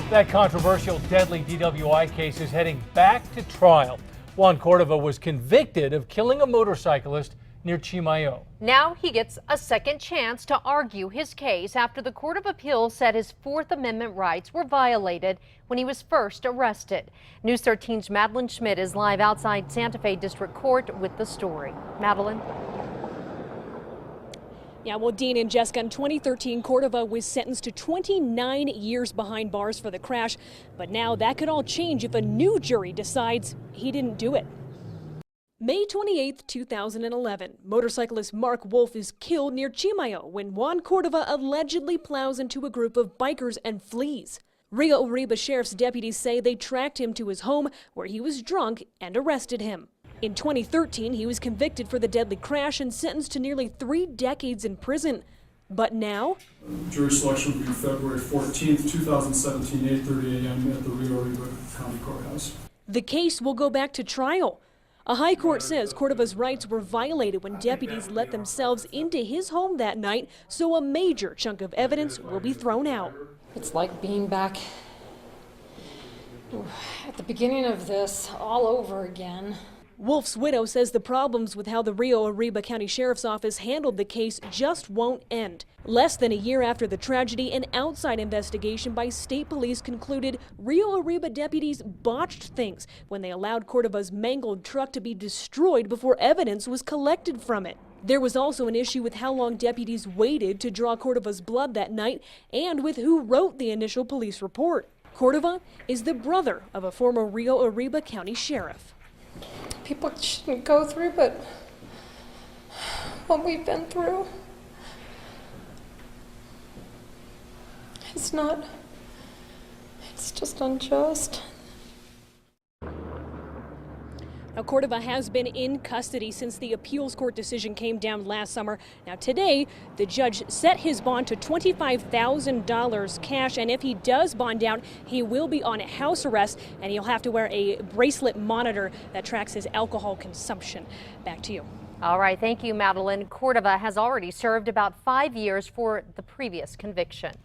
That controversial deadly DWI case is heading back to trial. Juan Cordova was convicted of killing a motorcyclist near Chimayo. Now he gets a second chance to argue his case after the Court of Appeals said his Fourth Amendment rights were violated when he was first arrested. News 13's Madeline Schmidt is live outside Santa Fe District Court with the story. Madeline. Yeah, well, Dean and Jessica, in 2013, Cordova was sentenced to 29 years behind bars for the crash. But now that could all change if a new jury decides he didn't do it. May 28, 2011, motorcyclist Mark Wolf is killed near Chimayo when Juan Cordova allegedly plows into a group of bikers and flees. Rio Arriba Sheriff's deputies say they tracked him to his home where he was drunk and arrested him. In 2013, he was convicted for the deadly crash and sentenced to nearly 3 decades in prison. But now? Jury selection will be February 14th, 2017, 8:30 a.m. at the Rio Arriba County Courthouse. The case will go back to trial. A high court says Cordova's rights were violated when deputies let themselves into his home that night, so a major chunk of evidence will be thrown out. It's like being back at the beginning of this all over again. Wolf's widow says the problems with how the Rio Arriba County Sheriff's Office handled the case just won't end. Less than a year after the tragedy, an outside investigation by state police concluded Rio Arriba deputies botched things when they allowed Cordova's mangled truck to be destroyed before evidence was collected from it. There was also an issue with how long deputies waited to draw Cordova's blood that night and with who wrote the initial police report. Cordova is the brother of a former Rio Arriba County sheriff. People shouldn't go through, but what we've been through, it's just unjust. Now, Cordova has been in custody since the appeals court decision came down last summer. Now, today, the judge set his bond to $25,000 cash, and if he does bond out, he will be on house arrest, and he'll have to wear a bracelet monitor that tracks his alcohol consumption. Back to you. All right, thank you, Madeline. Cordova has already served about 5 years for the previous conviction.